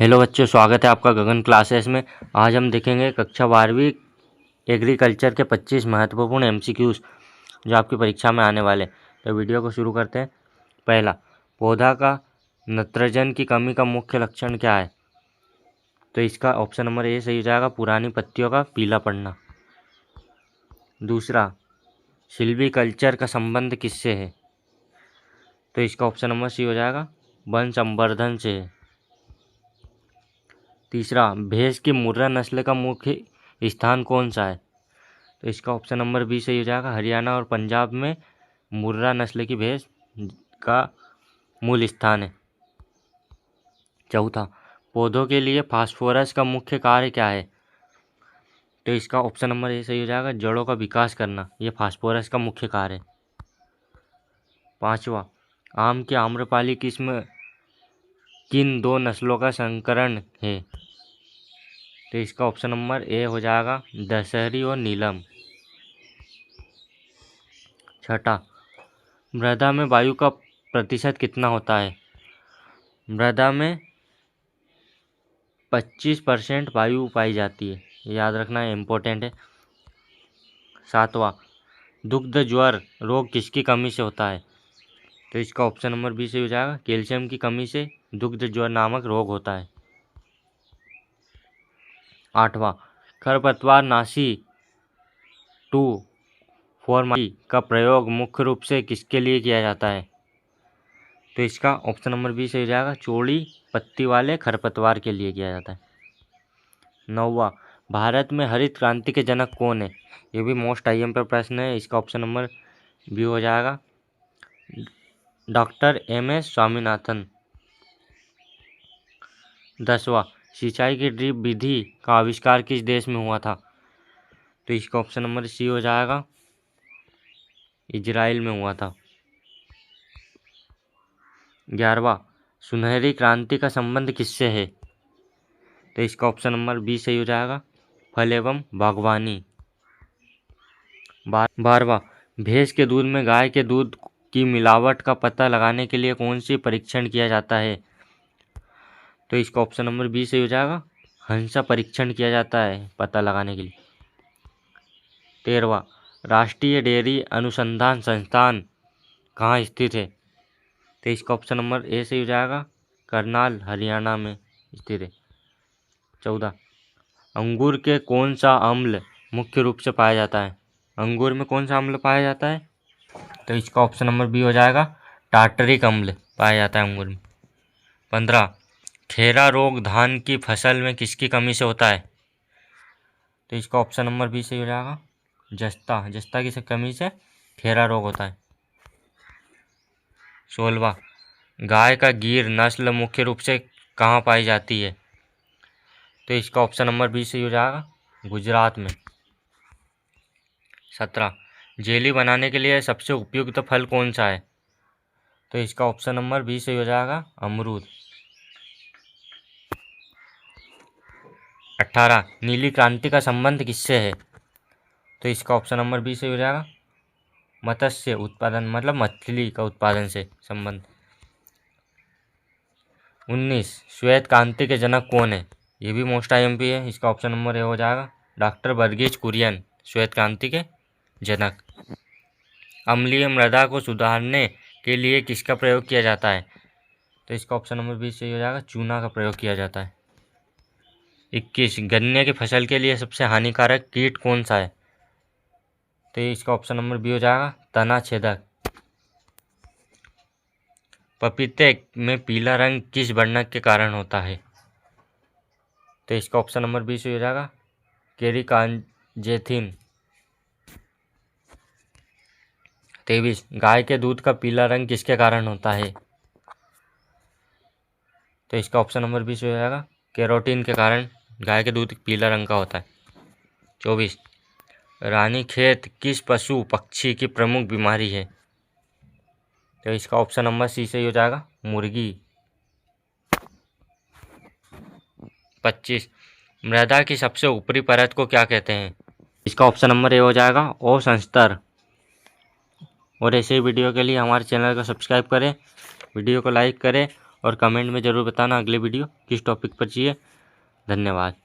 Hello बच्चों, स्वागत है आपका गगन क्लासेस में। आज हम देखेंगे कक्षा 12वीं एग्रीकल्चर के 25 महत्वपूर्ण एमसीक्यूज जो आपकी परीक्षा में आने वाले। तो वीडियो को शुरू करते हैं। पहला, पौधा का नाइट्रोजन की कमी का मुख्य लक्षण क्या है? तो इसका ऑप्शन नंबर ए सही हो जाएगा, पुरानी पत्तियों का पीला पड़ना। दूसरा, सिल्वीकल्चर का संबंध किससे है? तो इसका ऑप्शन नंबर सी हो जाएगा, वन संवर्धन से है। तीसरा, भैंस की मुर्रा नस्ल का मुख्य स्थान कौन सा है? तो इसका ऑप्शन नंबर बी सही हो जाएगा, हरियाणा और पंजाब में मुर्रा नस्ल की भैंस का मूल स्थान है। चौथा, पौधों के लिए फास्फोरस का मुख्य कार्य क्या है? तो इसका ऑप्शन नंबर ए सही हो जाएगा, जड़ों का विकास करना। ये फास्फोरस का मुख्य कार्य है। पांचवा, आम की आम्रपाली किस्म किन दो नस्लों का संकरण है? तो इसका ऑप्शन नंबर ए हो जाएगा, दशहरी और नीलम। छठा, मृदा में वायु का प्रतिशत कितना होता है? मृदा में 25% वायु पाई जाती है, ये याद रखना है, इम्पोर्टेंट है। सातवां, दुग्ध ज्वर रोग किसकी कमी से होता है? तो इसका ऑप्शन नंबर बी से हो जाएगा, कैल्शियम की कमी से दुग्ध ज्वर नामक रोग होता है। आठवां, खरपतवार नाशी 2,4 का प्रयोग मुख्य रूप से किसके लिए किया जाता है? तो इसका ऑप्शन नंबर बी से हो जाएगा, चौड़ी पत्ती वाले खरपतवार के लिए किया जाता है। नौवां, भारत में हरित क्रांति के जनक कौन है? ये भी मोस्ट आईएम पर प्रश्न है। इसका ऑप्शन नंबर बी हो जाएगा, डॉक्टर एम.एस. स्वामीनाथन। 10वां, सिंचाई की ड्रिप विधि का आविष्कार किस देश में हुआ था? तो इसका ऑप्शन नंबर सी हो जाएगा, इजराइल में हुआ था। 11वां, सुनहरी क्रांति का संबंध किससे है? तो इसका ऑप्शन नंबर बी सही हो जाएगा, फल एवं बागवानी। 12वां, भैंस के दूध में गाय के दूध की मिलावट का पता लगाने के लिए कौन सी परीक्षण किया जाता है? तो इसका ऑप्शन नंबर बी सही हो जाएगा, हंसा परीक्षण किया जाता है पता लगाने के लिए। 13वां, राष्ट्रीय डेयरी अनुसंधान संस्थान कहाँ स्थित है? तो इसका ऑप्शन नंबर ए सही हो जाएगा, करनाल हरियाणा में स्थित है। 14, अंगूर के कौन सा अम्ल मुख्य रूप से पाया जाता है? अंगूर में कौन सा अम्ल पाया जाता है? तो इसका ऑप्शन नंबर बी हो जाएगा, टार्टरिक अम्ल पाया जाता है अंगूर में। 15, खैरा रोग धान की फसल में किसकी कमी से होता है? तो इसका ऑप्शन नंबर बी सही हो जाएगा, जस्ता की कमी से खैरा रोग होता है। 16वां, गाय का गिर नस्ल मुख्य रूप से कहाँ पाई जाती है? तो इसका ऑप्शन नंबर बी सही हो जाएगा, गुजरात में। 17, जेली बनाने के लिए सबसे उपयुक्त फल कौन सा है? तो इसका ऑप्शन नंबर बी सही हो जाएगा, अमरूद। 18, नीली क्रांति का संबंध किससे है? तो इसका ऑप्शन नंबर बी सही हो जाएगा, मत्स्य उत्पादन, मतलब मछली का उत्पादन से संबंध। 19, श्वेत क्रांति के जनक कौन है? ये भी मोस्ट आईएमपी है। इसका ऑप्शन नंबर ए हो जाएगा, डॉक्टर वर्गीज कुरियन, श्वेत क्रांति के जनक। अम्लीय मृदा को सुधारने के लिए किसका प्रयोग किया जाता है? तो इसका ऑप्शन नंबर बी सही हो जाएगा, चूना का प्रयोग किया जाता है। 21, गन्ने की फसल के लिए सबसे हानिकारक कीट कौन सा है? तो इसका ऑप्शन नंबर बी हो जाएगा, तना छेदक। पपीते में पीला रंग किस वर्णक के कारण होता है? तो इसका ऑप्शन नंबर बी सही हो जाएगा, केरिकांजेथिन। 23, गाय के दूध का पीला रंग किसके कारण होता है? तो इसका ऑप्शन नंबर बी सही हो जाएगा, कैरोटीन के कारण गाय के दूध पीला रंग का होता है। 24, रानीखेत किस पशु पक्षी की प्रमुख बीमारी है? तो इसका ऑप्शन नंबर सी सही हो जाएगा, मुर्गी। 25, मृदा की सबसे ऊपरी परत को क्या कहते हैं? इसका ऑप्शन नंबर ए हो जाएगा, ओजोन स्तर। और ऐसे ही वीडियो के लिए हमारे चैनल को सब्सक्राइब करें, वीडियो को लाइक करें और कमेंट में ज़रूर बताना अगले वीडियो किस टॉपिक पर चाहिए। धन्यवाद।